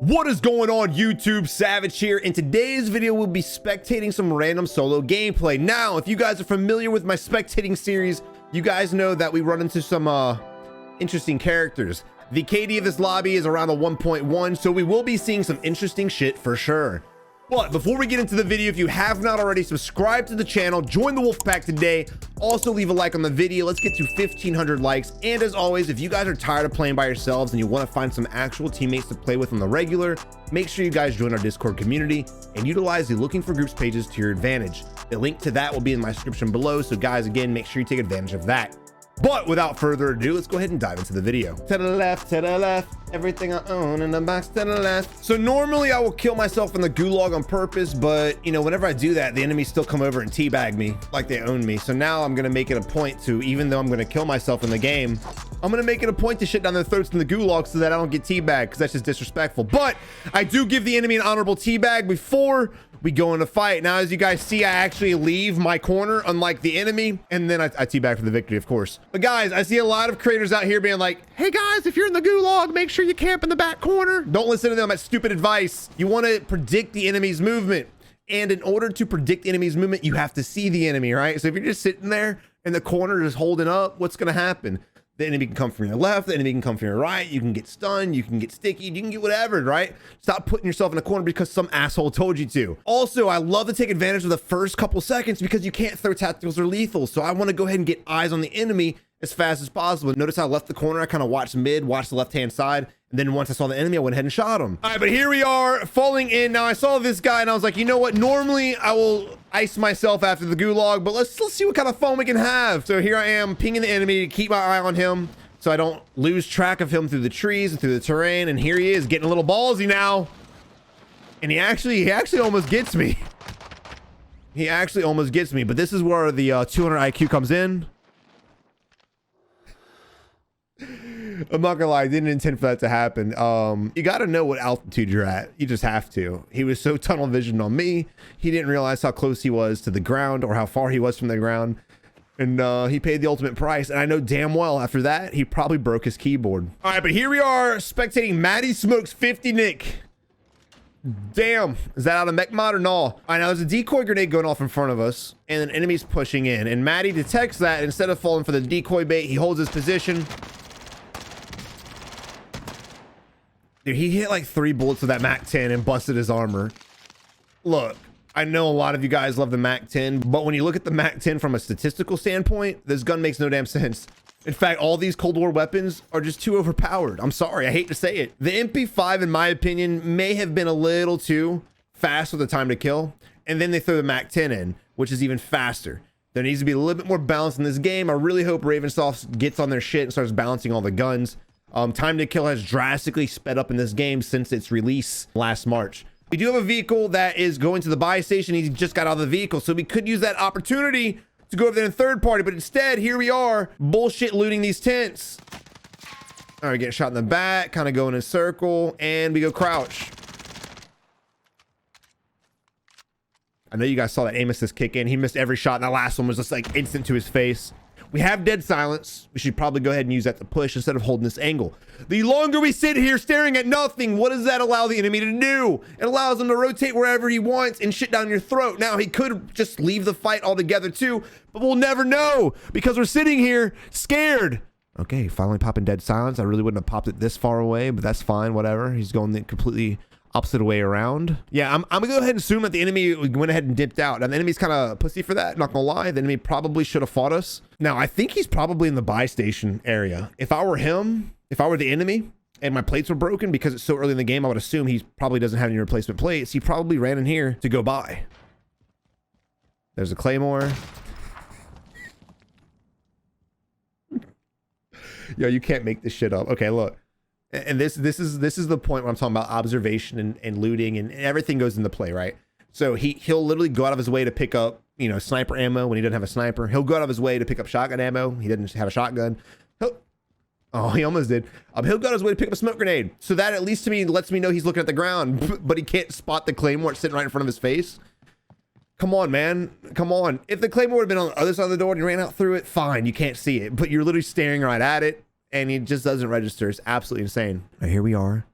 What is going on, YouTube? Savage here. In today's video, we'll be spectating some random solo gameplay. Now, if you guys are familiar with my spectating series, you guys know that we run into some interesting characters. The KD of this lobby is around a 1.1, so we will be seeing some interesting shit for sure. But before we get into the video, if you have not already, subscribe to the channel, join the Wolfpack today. Also leave a like on the video. Let's get to 1,500 likes. And as always, if you guys are tired of playing by yourselves and you want to find some actual teammates to play with on the regular, make sure you guys join our Discord community and utilize the looking for groups pages to your advantage. The link to that will be in my description below. So guys, again, make sure you take advantage of that. But without further ado, let's go ahead and dive into the video. To the left, everything I own in the box to the left. So normally I will kill myself in the Gulag on purpose, but you know, whenever I do that, the enemies still come over and teabag me like they own me. So now I'm gonna make it a point to, even though I'm gonna kill myself in the game, I'm gonna make it a point to shit down their throats in the Gulag so that I don't get teabagged, because that's just disrespectful. But I do give the enemy an honorable teabag before we go into fight. Now, as you guys see, I actually leave my corner, unlike the enemy, and then I teabag for the victory, of course. But guys, I see a lot of creators out here being like, hey guys, if you're in the Gulag, make sure you camp in the back corner. Don't listen to them. That's stupid advice. You want to predict the enemy's movement. And in order to predict the enemy's movement, you have to see the enemy, right? So if you're just sitting there in the corner, just holding up, what's going to happen? The enemy can come from your left, the enemy can come from your right, you can get stunned, you can get sticky, you can get whatever, right? Stop putting yourself in a corner because some asshole told you to. Also, I love to take advantage of the first couple seconds because you can't throw tacticals or lethals. So I want to go ahead and get eyes on the enemy as fast as possible. Notice how I left the corner, I kind of watched mid, watched the left-hand side, and then once I saw the enemy, I went ahead and shot him. All right, but here we are falling in. Now I saw this guy and I was like, you know what? Normally I will ice myself after the Gulag, but let's see what kind of fun we can have. So here I am pinging the enemy to keep my eye on him so I don't lose track of him through the trees and through the terrain. And here he is getting a little ballsy now. And he actually almost gets me. He actually almost gets me, but this is where the 200 IQ comes in. I'm not gonna lie, I didn't intend for that to happen. You got to know what altitude you're at. You just have to. He was so tunnel visioned on me. He didn't realize how close he was to the ground or how far he was from the ground. And he paid the ultimate price. And I know damn well after that, he probably broke his keyboard. All right, but here we are spectating Matty Smokes 50 Nick. Damn, is that out of mech mod or no? All right, now there's a decoy grenade going off in front of us and an enemy's pushing in. And Matty detects that. And instead of falling for the decoy bait, he holds his position. Dude, he hit like 3 bullets with that MAC-10 and busted his armor. Look, I know a lot of you guys love the MAC-10, but when you look at the MAC-10 from a statistical standpoint, this gun makes no damn sense. In fact, all these Cold War weapons are just too overpowered. I'm sorry, I hate to say it. The MP5, in my opinion, may have been a little too fast with the time to kill, and then they throw the MAC-10 in, which is even faster. There needs to be a little bit more balance in this game. I really hope Ravensoft gets on their shit and starts balancing all the guns. Time to kill has drastically sped up in this game since its release last March. We do have a vehicle that is going to the buy station. He just got out of the vehicle, so we could use that opportunity to go over there in third party, but instead, here we are, bullshit looting these tents. All right, getting shot in the back, kind of going in a circle, and we go crouch. I know you guys saw that aim assist kick in. He missed every shot, and that last one was just like instant to his face. We have dead silence. We should probably go ahead and use that to push instead of holding this angle. The longer we sit here staring at nothing, what does that allow the enemy to do? It allows him to rotate wherever he wants and shit down your throat. Now, he could just leave the fight altogether too, but we'll never know because we're sitting here scared. Okay, finally popping dead silence. I really wouldn't have popped it this far away, but that's fine, whatever. He's going the completely opposite way around. Yeah, I'm gonna go ahead and assume that the enemy went ahead and dipped out. And the enemy's kind of pussy for that, not gonna lie. The enemy probably should have fought us. Now, I think he's probably in the buy station area. If I were him, if I were the enemy and my plates were broken because it's so early in the game, I would assume he probably doesn't have any replacement plates. He probably ran in here to go buy. There's a claymore. Yo, you can't make this shit up. Okay, look. And this is the point where I'm talking about observation and looting and everything goes into play, right? So he'll literally go out of his way to pick up, you know, sniper ammo when he doesn't have a sniper. He'll go out of his way to pick up shotgun ammo. He doesn't have a shotgun. Oh, he almost did. He'll go out of his way to pick up a smoke grenade. So that at least to me lets me know he's looking at the ground, but he can't spot the claymore sitting right in front of his face. Come on, man. Come on. If the claymore would have been on the other side of the door and you ran out through it, fine, you can't see it, but you're literally staring right at it. And he just doesn't register. It's absolutely insane. Right, here we are.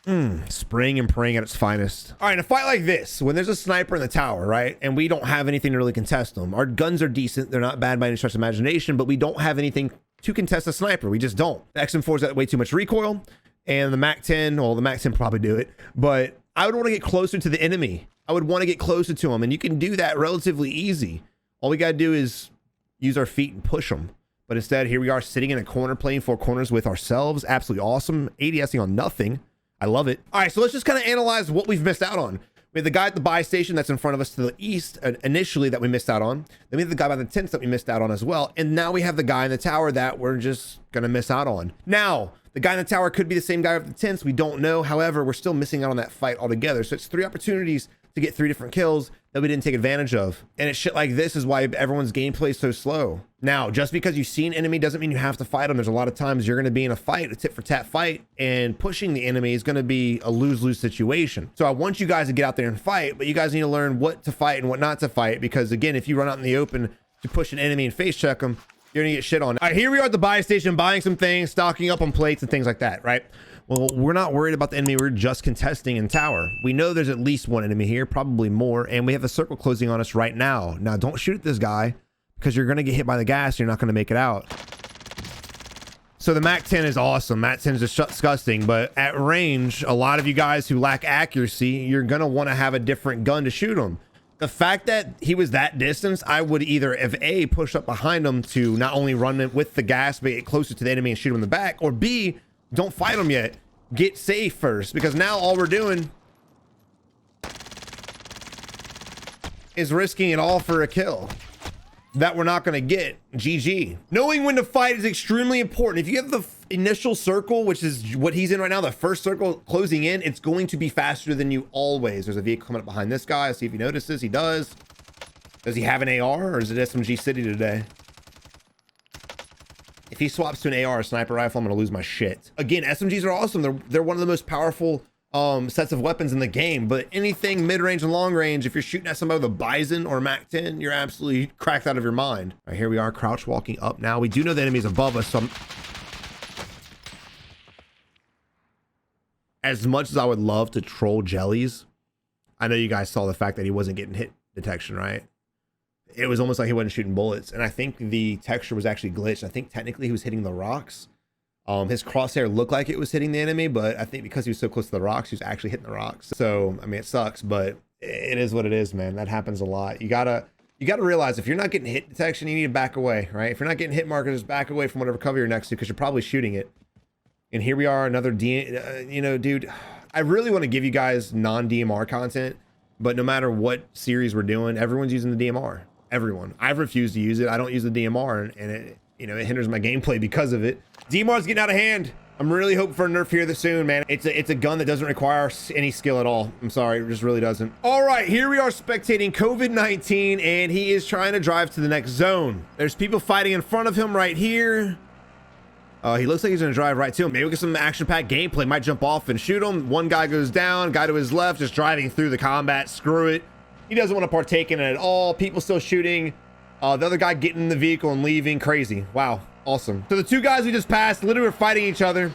Spraying and praying at its finest. All right, in a fight like this, when there's a sniper in the tower, right, and we don't have anything to really contest them, our guns are decent. They're not bad by any stretch of imagination, but we don't have anything to contest a sniper. We just don't. The XM4's got way too much recoil, and the MAC-10, well, the MAC-10 probably do it, but I would want to get closer to the enemy. I would want to get closer to them, and you can do that relatively easy. All we got to do is use our feet and push them. But instead, here we are sitting in a corner playing 4 corners with ourselves. Absolutely awesome. ADSing on nothing. I love it. All right, so let's just kind of analyze what we've missed out on. We have the guy at the buy station that's in front of us to the east initially that we missed out on. Then we have the guy by the tents that we missed out on as well. And now we have the guy in the tower that we're just going to miss out on. Now, the guy in the tower could be the same guy with the tents. We don't know. However, we're still missing out on that fight altogether. So it's 3 opportunities to get 3 different kills that we didn't take advantage of. And it's shit like this is why everyone's gameplay is so slow. Now, just because you see an enemy doesn't mean you have to fight them. There's a lot of times you're going to be in a fight, a tit for tat fight, and pushing the enemy is going to be a lose-lose situation. So I want you guys to get out there and fight, but you guys need to learn what to fight and what not to fight, because again, if you run out in the open to push an enemy and face check them, you're gonna get shit on. All right, here we are at the buy station, buying some things, stocking up on plates and things like that, right? Well, we're not worried about the enemy. We're just contesting in tower. We know there's at least 1 enemy here, probably more, and we have a circle closing on us right now. Now, don't shoot at this guy because you're gonna get hit by the gas. You're not gonna make it out. So the MAC-10 is awesome. MAC-10 is just disgusting, but at range, a lot of you guys who lack accuracy, you're gonna want to have a different gun to shoot him. The fact that he was that distance, I would either, if A, push up behind him to not only run it with the gas, but get closer to the enemy and shoot him in the back, or B, don't fight him yet. Get safe first, because now all we're doing is risking it all for a kill that we're not going to get. GG. Knowing when to fight is extremely important. If you have the initial circle, which is what he's in right now, the first circle closing in, it's going to be faster than you always. There's a vehicle coming up behind this guy. See if he notices. He does. Does he have an AR, or is it SMG City today? If he swaps to an AR or a sniper rifle, I'm going to lose my shit. Again, SMGs are awesome. They're one of the most powerful sets of weapons in the game, but anything mid-range and long range, if you're shooting at somebody with a Bison or a MAC-10, you're absolutely cracked out of your mind. All right, here we are, crouch walking up now. We do know the enemy's above us, so as much as I would love to troll Jellies, I know you guys saw the fact that he wasn't getting hit detection, right? It was almost like he wasn't shooting bullets, and I think the texture was actually glitched. I think technically he was hitting the rocks. His crosshair looked like it was hitting the enemy, but I think because he was so close to the rocks, he was actually hitting the rocks. So, I mean, it sucks, but it is what it is, man. That happens a lot. You gotta realize if you're not getting hit detection, you need to back away, right? If you're not getting hit markers, just back away from whatever cover you're next to, because you're probably shooting it. And here we are, another you know, dude, I really want to give you guys non-DMR content, but no matter what series we're doing, everyone's using the DMR. Everyone. I've refused to use it. I don't use the DMR, and it, you know, it hinders my gameplay because of it. DMR's getting out of hand. I'm really hoping for a nerf here this soon, man. It's a gun that doesn't require any skill at all. I'm sorry, it just really doesn't. All right, here we are spectating COVID-19, and he is trying to drive to the next zone. There's people fighting in front of him right here. He looks like he's gonna drive right to him. Maybe we get some action-packed gameplay. Might jump off and shoot him. One guy goes down, guy to his left, just driving through the combat. Screw it. He doesn't want to partake in it at all. People still shooting. The other guy getting in the vehicle and leaving. Crazy. Wow. Awesome. So the 2 guys we just passed literally were fighting each other,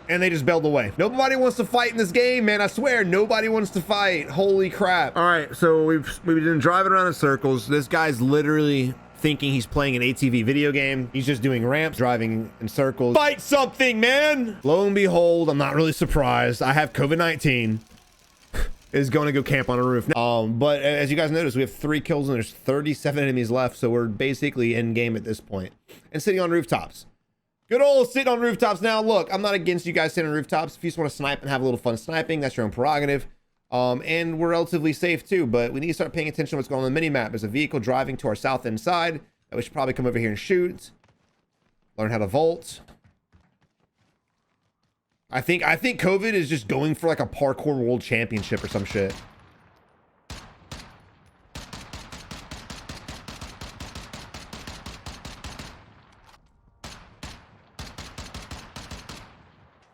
and they just bailed away. Nobody wants to fight in this game, man. I swear, nobody wants to fight. Holy crap. All right, so we've been driving around in circles. This guy's literally thinking he's playing an ATV video game. He's just doing ramps, driving in circles. Fight something, man. Lo and behold, I'm not really surprised. I have COVID-19. Is going to go camp on a roof. But as you guys notice, we have 3 kills and there's 37 enemies left. So we're basically in game at this point and sitting on rooftops. Good old sitting on rooftops. Now, look, I'm not against you guys sitting on rooftops. If you just want to snipe and have a little fun sniping, that's your own prerogative. And we're relatively safe too, but we need to start paying attention to what's going on the mini-map. There's a vehicle driving to our south end side that we should probably come over here and shoot. Learn how to vault. I think COVID is just going for like a parkour world championship or some shit.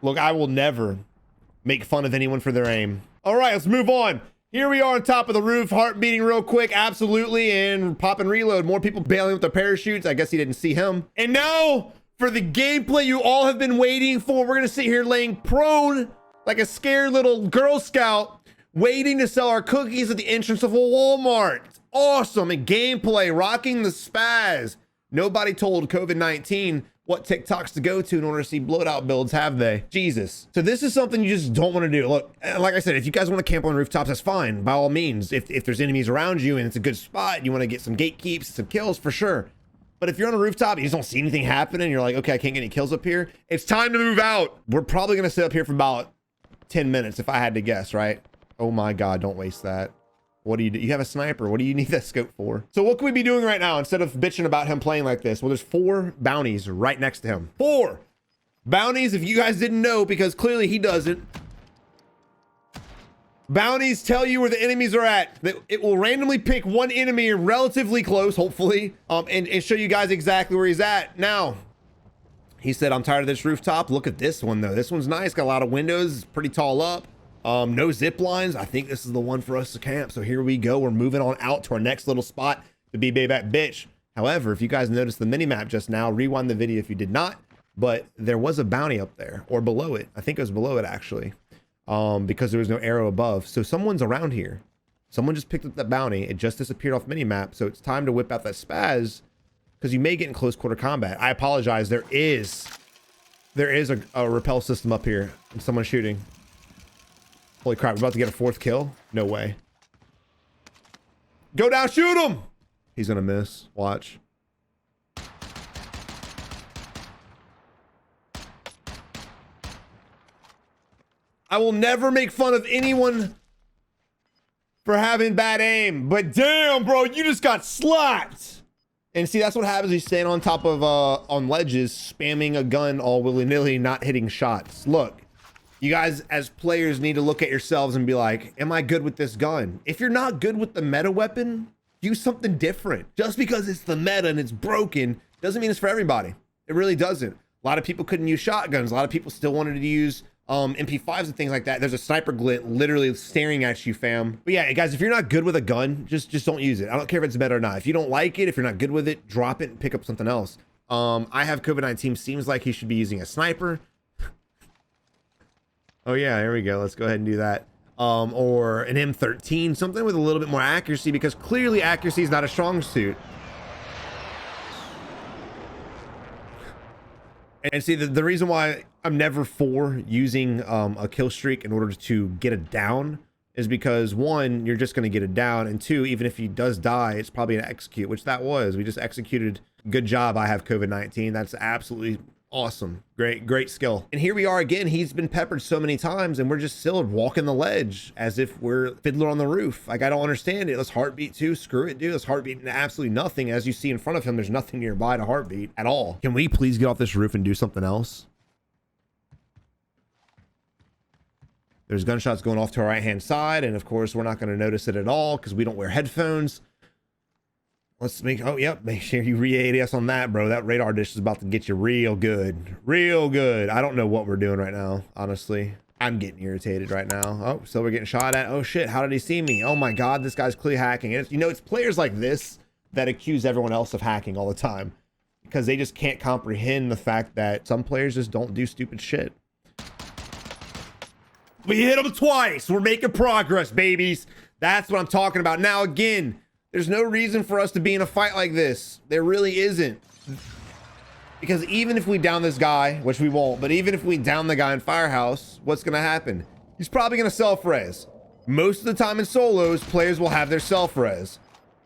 Look, I will never make fun of anyone for their aim. All right, let's move on. Here we are on top of the roof, heart beating real quick, absolutely, and pop and reload. More people bailing with their parachutes. I guess he didn't see him. And now, for the gameplay you all have been waiting for, we're gonna sit here laying prone like a scared little Girl Scout waiting to sell our cookies at the entrance of a Walmart. It's awesome. And gameplay, rocking the spaz. Nobody told COVID-19 what TikToks to go to in order to see blowout builds, have they? Jesus. So this is something you just don't want to do. Look, like I said, if you guys want to camp on rooftops, that's fine. By all means, if there's enemies around you and it's a good spot, you want to get some gatekeeps, some kills for sure. But if you're on a rooftop and you just don't see anything happening, you're like, okay, I can't get any kills up here. It's time to move out. We're probably going to sit up here for about 10 minutes if I had to guess, right? Oh my God, don't waste that. What do? You have a sniper. What do you need that scope for? So what can we be doing right now instead of bitching about him playing like this? Well, there's 4 bounties right next to him. 4 bounties, if you guys didn't know, because clearly he doesn't. Bounties tell you where the enemies are at. It will randomly pick one enemy relatively close, hopefully, and show you guys exactly where he's at. Now, he said, I'm tired of this rooftop. Look at this one, though. This one's nice. Got a lot of windows. Pretty tall up. No zip lines. I think this is the one for us to camp. So here we go. We're moving on out to our next little spot to be Bayback Bitch. However, if you guys noticed the mini map just now, rewind the video if you did not, but there was a bounty up there or below it. I think it was below it actually, because there was no arrow above. So someone's around here. Someone just picked up that bounty. It just disappeared off mini map. So it's time to whip out that spaz because you may get in close quarter combat. I apologize. There is a rappel system up here and someone's shooting. Holy crap, we're about to get a 4th kill? No way. Go down, shoot him! He's gonna miss. Watch. I will never make fun of anyone for having bad aim, but damn, bro, you just got slapped. And see, that's what happens when you stand on top of, on ledges, spamming a gun all willy-nilly, not hitting shots. Look. You guys as players need to look at yourselves and be like, am I good with this gun? If you're not good with the meta weapon, use something different. Just because it's the meta and it's broken doesn't mean it's for everybody. It really doesn't. A lot of people couldn't use shotguns. A lot of people still wanted to use MP5s and things like that. There's a sniper glit literally staring at you, fam. But yeah, guys, if you're not good with a gun, just don't use it. I don't care if it's meta or not. If you don't like it, if you're not good with it, drop it and pick up something else. I have COVID-19. Seems like he should be using a sniper. Oh yeah, here we go. Let's go ahead and do that. Or an M13, something with a little bit more accuracy, because clearly accuracy is not a strong suit. And see, the reason why I'm never for using a kill streak in order to get it down is because 1, you're just going to get it down, and 2, even if he does die, it's probably an execute, which that was. We just executed. Good job. I have COVID-19. That's absolutely awesome. Great skill. And here we are again. He's been peppered so many times and we're just still walking the ledge as if we're Fiddler on the Roof. Like, I don't understand it. Let's heartbeat too. Screw it, dude. Let's heartbeat into absolutely nothing. As you see in front of him, there's nothing nearby to heartbeat at all. Can we please get off this roof and do something else? There's gunshots going off to our right hand side, and of course we're not going to notice it at all because we don't wear headphones. Let's make, oh, yep, make sure you re-ADS on that, bro. That radar dish is about to get you real good. Real good. I don't know what we're doing right now, honestly. I'm getting irritated right now. Oh, so we're getting shot at. Oh, shit, how did he see me? Oh, my God, this guy's clearly hacking. And it's, you know, it's players like this that accuse everyone else of hacking all the time because they just can't comprehend the fact that some players just don't do stupid shit. We hit him twice. We're making progress, babies. That's what I'm talking about. Now, again, there's no reason for us to be in a fight like this. There really isn't. Because even if we down this guy, which we won't, but even if we down the guy in Firehouse, what's going to happen? He's probably going to self-res. Most of the time in solos, players will have their self-res.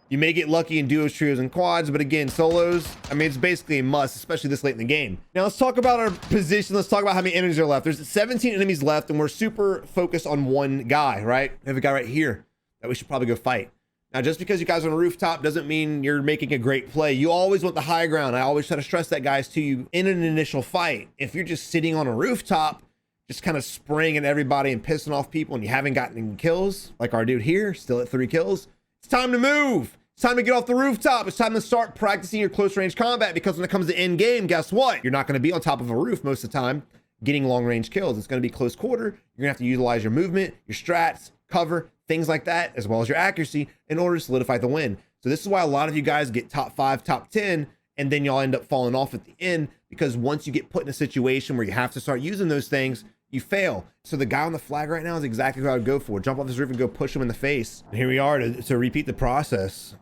You may get lucky in duos, trios, and quads, but again, solos, I mean, it's basically a must, especially this late in the game. Now, let's talk about our position. Let's talk about how many enemies are left. There's 17 enemies left, and we're super focused on one guy, right? We have a guy right here that we should probably go fight. Now, just because you guys are on a rooftop doesn't mean you're making a great play. You always want the high ground. I always try to stress that, guys, to you in an initial fight. If you're just sitting on a rooftop, just kind of spraying at everybody and pissing off people, and you haven't gotten any kills, like our dude here, still at 3 kills, it's time to move. It's time to get off the rooftop. It's time to start practicing your close range combat, because when it comes to end game, guess what? You're not going to be on top of a roof most of the time getting long range kills. It's going to be close quarter. You're going to have to utilize your movement, your strats, cover, things like that, as well as your accuracy in order to solidify the win. So this is why a lot of you guys get top 5, top 10, and then y'all end up falling off at the end, because once you get put in a situation where you have to start using those things, you fail. So the guy on the flag right now is exactly what I would go for. Jump off this roof and go push him in the face. And here we are to repeat the process.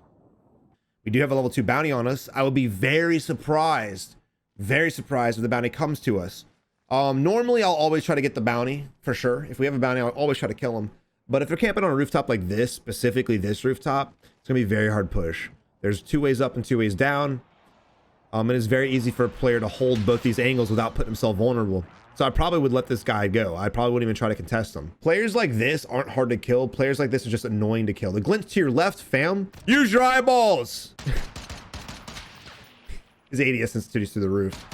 We do have a level 2 bounty on us. I would be very surprised if the bounty comes to us. Normally I'll always try to get the bounty for sure. If we have a bounty, I'll always try to kill him. But if they're camping on a rooftop like this, specifically this rooftop, it's gonna be very hard push. There's 2 ways up and 2 ways down. And it's very easy for a player to hold both these angles without putting himself vulnerable. So I probably would let this guy go. I probably wouldn't even try to contest him. Players like this aren't hard to kill. Players like this are just annoying to kill. The glint to your left, fam. Use your eyeballs. His ADS sensitivity's through the roof.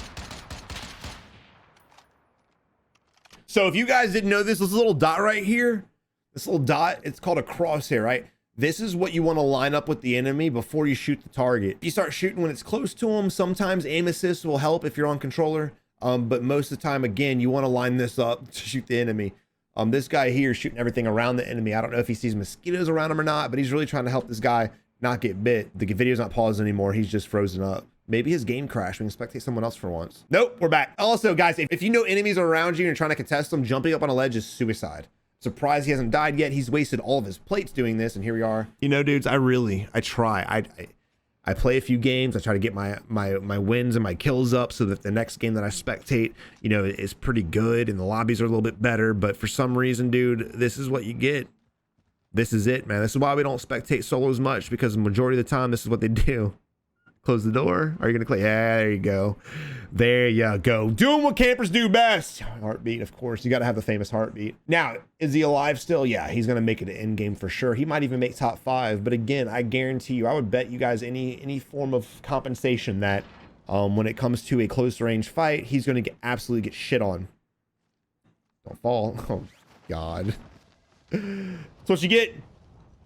So if you guys didn't know this little dot right here, this little dot, it's called a crosshair, right? This is what you want to line up with the enemy before you shoot the target. You start shooting when it's close to them. Sometimes aim assist will help if you're on controller. But most of the time, again, you want to line this up to shoot the enemy. This guy here is shooting everything around the enemy. I don't know if he sees mosquitoes around him or not, but he's really trying to help this guy not get bit. The video's not paused anymore. He's just frozen up. Maybe his game crashed. We can spectate someone else for once. Nope, we're back. Also, guys, if you know enemies are around you and you're trying to contest them, jumping up on a ledge is suicide. Surprised he hasn't died yet. He's wasted all of his plates doing this, and here we are. You know, dudes, I try. I play a few games. I try to get my wins and my kills up so that the next game that I spectate, you know, is pretty good and the lobbies are a little bit better. But for some reason, dude, this is what you get. This is it, man. This is why we don't spectate solos much, because the majority of the time, this is what they do. Close the door. Are you gonna click? Yeah, there you go. There you go. Doing what campers do best. Heartbeat, of course. You got to have the famous heartbeat. Now, is he alive still? Yeah, he's gonna make it an end game for sure. He might even make top 5. But again, I guarantee you, I would bet you guys any form of compensation that when it comes to a close range fight, he's gonna absolutely get shit on. Don't fall. Oh God. That's what you get.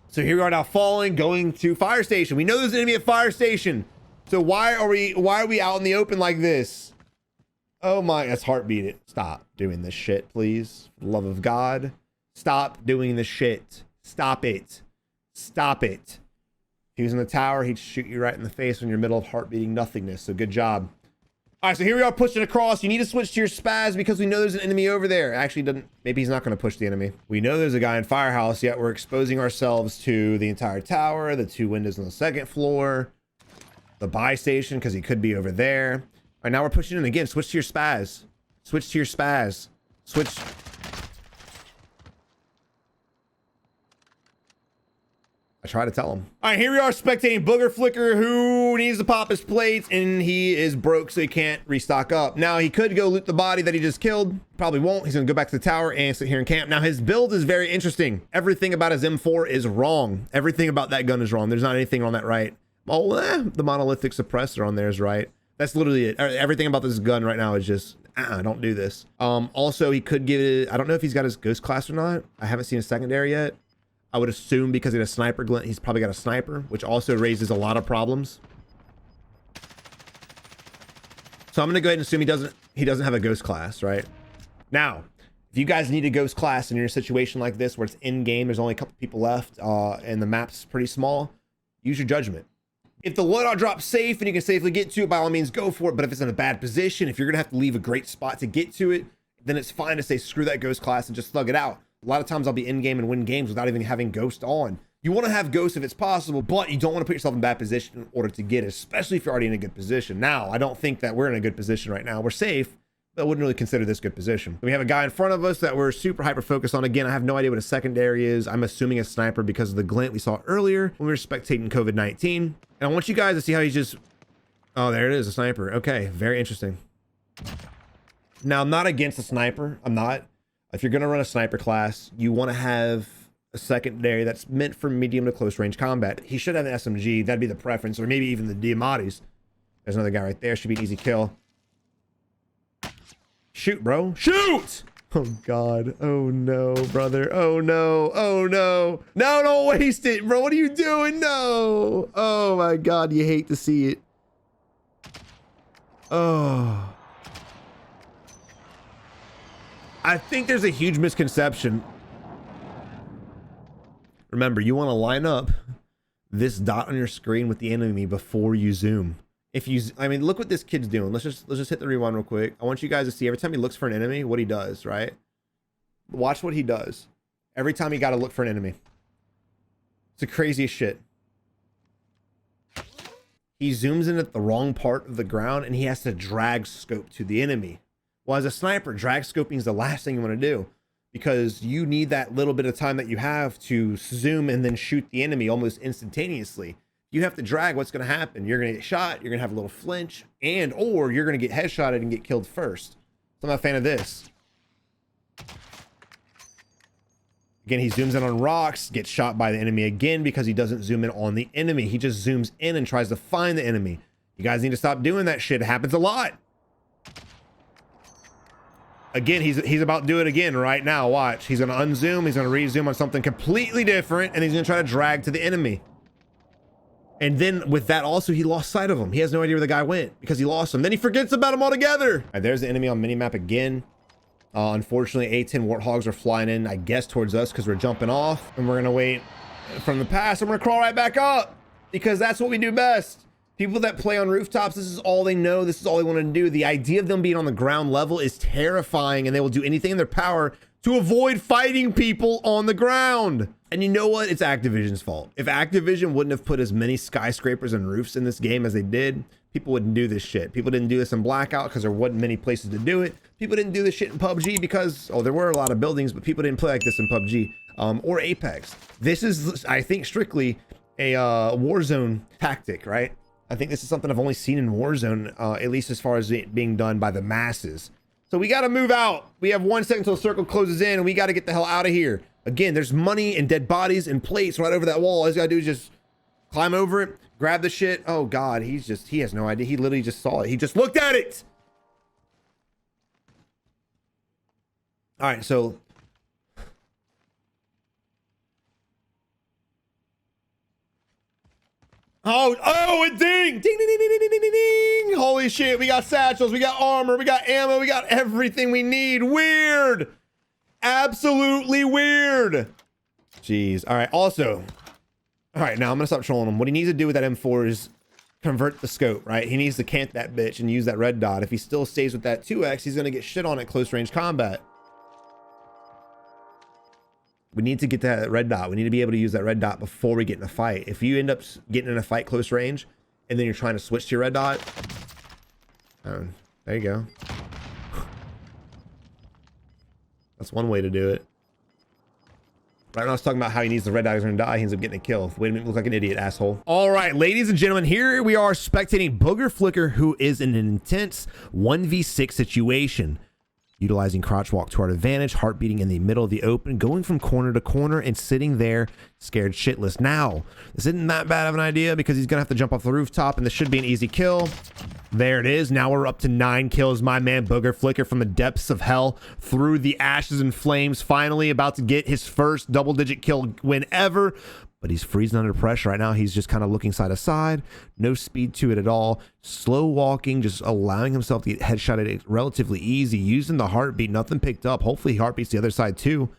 So here we are now falling, going to fire station. We know there's an enemy at fire station. So why are we out in the open like this? Oh my, that's heartbeat it. Stop doing this shit, please. For the love of God. Stop doing this shit. Stop it. Stop it. If he was in the tower, he'd shoot you right in the face when you're in the middle of heart beating nothingness. So good job. All right, so here we are pushing across. You need to switch to your spaz because we know there's an enemy over there. Actually, doesn't. Maybe he's not going to push the enemy. We know there's a guy in Firehouse, yet we're exposing ourselves to the entire tower, the 2 windows on the 2nd floor, the buy station, because he could be over there. All right, now we're pushing in again. Switch to your spaz. Switch to your spaz. Switch. I try to tell him. All right, here we are spectating Booger Flicker, who needs to pop his plates, and he is broke, so he can't restock up. Now, he could go loot the body that he just killed. Probably won't. He's gonna go back to the tower and sit here and camp. Now, his build is very interesting. Everything about his M4 is wrong. Everything about that gun is wrong. There's not anything on that right. Oh, the monolithic suppressor on there is right. That's literally it. Everything about this gun right now is just, don't do this. Also, he could give it, I don't know if he's got his ghost class or not. I haven't seen a secondary yet. I would assume because he had a sniper glint, he's probably got a sniper, which also raises a lot of problems. So I'm gonna go ahead and assume he doesn't have a ghost class, right? Now, if you guys need a ghost class and you're in a situation like this where it's in game, there's only a couple people left, and the map's pretty small, use your judgment. If the loadout drops safe and you can safely get to it, by all means go for it. But if it's in a bad position, if you're gonna have to leave a great spot to get to it, then it's fine to say screw that ghost class and just thug it out. A lot of times I'll be in game and win games without even having ghost on. You want to have ghost if it's possible, but you don't want to put yourself in a bad position in order to get it, especially if you're already in a good position. Now, I don't think that we're in a good position right now. We're safe, but I wouldn't really consider this good position. We have a guy in front of us that we're super hyper focused on. Again, I have no idea what a secondary is. I'm assuming a sniper because of the glint we saw earlier when we were spectating COVID-19. And I want you guys to see how he's just, oh, there it is, a sniper. Okay, very interesting. Now, I'm not against a sniper. I'm not. If you're going to run a sniper class, you want to have a secondary that's meant for medium to close range combat. He should have an SMG. That'd be the preference, or maybe even the Diamatis. There's another guy right there. Should be an easy kill. Shoot, bro. Shoot! Oh, God. Oh, no, brother. Oh, no. Oh, no. No, don't waste it, bro. What are you doing? No. Oh, my God. You hate to see it. Oh. I think there's a huge misconception. Remember, you want to line up this dot on your screen with the enemy before you zoom. If you, I mean, look what this kid's doing. Let's just hit the rewind real quick. I want you guys to see every time he looks for an enemy, what he does, right? Watch what he does. Every time he got to look for an enemy. It's the craziest shit. He zooms in at the wrong part of the ground and he has to drag scope to the enemy. Well, as a sniper, drag scoping is the last thing you want to do because you need that little bit of time that you have to zoom and then shoot the enemy almost instantaneously. You have to drag, what's going to happen? You're going to get shot, you're going to have a little flinch, or you're going to get headshotted and get killed first. So I'm not a fan of this. Again, he zooms in on rocks, gets shot by the enemy again because he doesn't zoom in on the enemy. He just zooms in and tries to find the enemy. You guys need to stop doing that shit. It happens a lot. Again, he's about to do it again right now. Watch. He's going to unzoom. He's going to rezoom on something completely different, and he's going to try to drag to the enemy. And then with that also, he lost sight of him. He has no idea where the guy went because he lost him. Then he forgets about him altogether. All right, there's the enemy on minimap again. Unfortunately, A-10 Warthogs are flying in, I guess, towards us because we're jumping off. And we're going to wait from the pass. And we're going to crawl right back up because that's what we do best. People that play on rooftops, this is all they know. This is all they want to do. The idea of them being on the ground level is terrifying, and they will do anything in their power to avoid fighting people on the ground. And you know what? It's Activision's fault. If Activision wouldn't have put as many skyscrapers and roofs in this game as they did, people wouldn't do this shit. People didn't do this in Blackout because there wasn't many places to do it. People didn't do this shit in PUBG because, oh, there were a lot of buildings, but people didn't play like this in PUBG or Apex. This is, I think, strictly a Warzone tactic, right? I think this is something I've only seen in Warzone, at least as far as it being done by the masses. So we got to move out. We have 1 second until the circle closes in, and we got to get the hell out of here. Again, there's money and dead bodies and plates right over that wall. All he's got to do is just climb over it, grab the shit. Oh, God, he has no idea. He literally just saw it. He just looked at it. All right, so. Oh, it ding! Ding, ding, ding, ding, ding, ding, ding, ding! Holy shit, we got satchels, we got armor, we got ammo, we got everything we need. Weird! Absolutely weird! Jeez. All right, also. All right, now I'm gonna stop trolling him. What he needs to do with that M4 is convert the scope, right? He needs to camp that bitch and use that red dot. If he still stays with that 2x, he's gonna get shit on at close range combat. We need to get that red dot. We need to be able to use that red dot before we get in a fight. If you end up getting in a fight close range and then you're trying to switch to your red dot, there you go. That's one way to do it. Right now I was talking about how he needs the red dot, he's gonna die, he ends up getting a kill. Wait a minute, look like an idiot, asshole. All right, ladies and gentlemen, here we are spectating Booger Flicker, who is in an intense 1v6 situation. Utilizing crouch walk to our advantage, heart beating in the middle of the open, going from corner to corner and sitting there scared shitless. Now, this isn't that bad of an idea because he's gonna have to jump off the rooftop and this should be an easy kill. There it is. Now we're up to 9 kills. My man Booger Flicker from the depths of hell through the ashes and flames, finally about to get his first double-digit kill win ever. But he's freezing under pressure right now. He's just kind of looking side to side. No speed to it at all. Slow walking, just allowing himself to get headshotted relatively easy. Using the heartbeat, nothing picked up. Hopefully he heartbeats the other side too.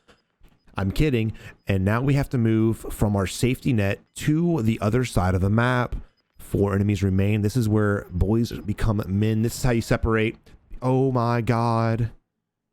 I'm kidding. And now we have to move from our safety net to the other side of the map. 4 enemies remain. This is where boys become men. This is how you separate. Oh my God.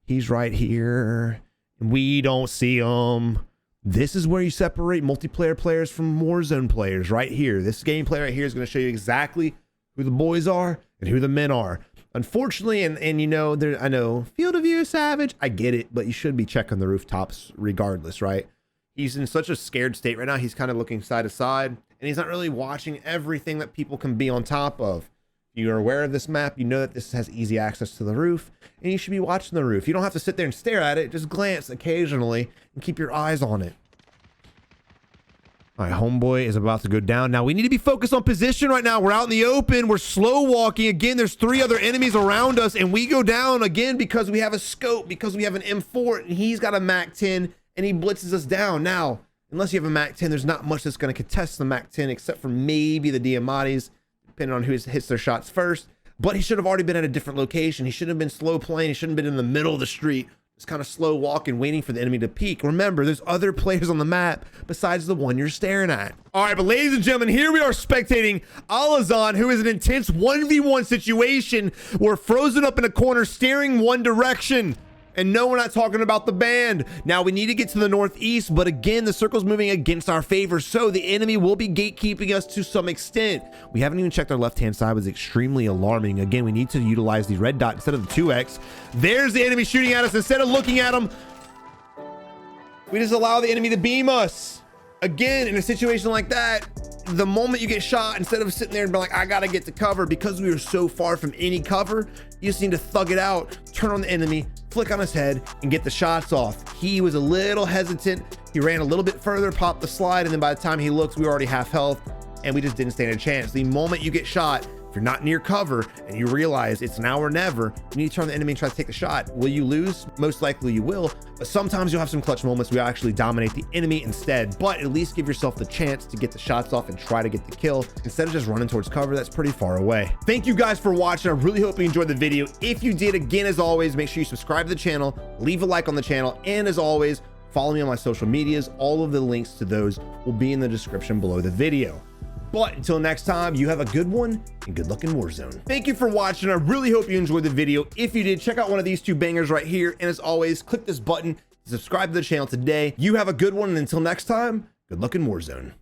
He's right here. We don't see him. This is where you separate multiplayer players from Warzone players right here. This gameplay right here is going to show you exactly who the boys are and who the men are. Unfortunately, and you know, I know field of view is savage. I get it, but you should be checking the rooftops regardless, right? He's in such a scared state right now. He's kind of looking side to side and he's not really watching everything that people can be on top of. You're aware of this map. You know that this has easy access to the roof and you should be watching the roof. You don't have to sit there and stare at it. Just glance occasionally and keep your eyes on it. All right, homeboy is about to go down. Now we need to be focused on position right now. We're out in the open. We're slow walking. Again, there's 3 other enemies around us and we go down again because we have a scope, because we have an M4 and he's got a MAC-10 and he blitzes us down. Now, unless you have a MAC-10, there's not much that's going to contest the MAC-10 except for maybe the Diamatis, depending on who hits their shots first. But he should have already been at a different location. He shouldn't have been slow playing. He shouldn't have been in the middle of the street. Just kind of slow walking, waiting for the enemy to peek. Remember, there's other players on the map besides the one you're staring at. All right, but ladies and gentlemen, here we are spectating Alazan, who is an intense 1v1 situation. We're frozen up in a corner, staring one direction. And no, we're not talking about the band. Now we need to get to the northeast, but again, the circle's moving against our favor, so the enemy will be gatekeeping us to some extent. We haven't even checked our left-hand side, was extremely alarming. Again, we need to utilize the red dot instead of the 2x. There's the enemy shooting at us. Instead of looking at them, we just allow the enemy to beam us. Again, in a situation like that, the moment you get shot, instead of sitting there and being like, I gotta get to cover, because we were so far from any cover, you just need to thug it out, turn on the enemy, flick on his head, and get the shots off. He was a little hesitant. He ran a little bit further, popped the slide, and then by the time he looked, we were already half health, and we just didn't stand a chance. The moment you get shot, if you're not near cover and you realize it's now or never, you need to turn on the enemy and try to take the shot. Will you lose? Most likely you will, but sometimes you'll have some clutch moments where you actually dominate the enemy instead, but at least give yourself the chance to get the shots off and try to get the kill instead of just running towards cover that's pretty far away. Thank you guys for watching. I really hope you enjoyed the video. If you did, again, as always, make sure you subscribe to the channel, leave a like on the channel, and as always, follow me on my social medias. All of the links to those will be in the description below the video. But until next time, you have a good one and good luck in Warzone. Thank you for watching. I really hope you enjoyed the video. If you did, check out one of these two bangers right here. And as always, click this button to subscribe to the channel today. You have a good one. And until next time, good luck in Warzone.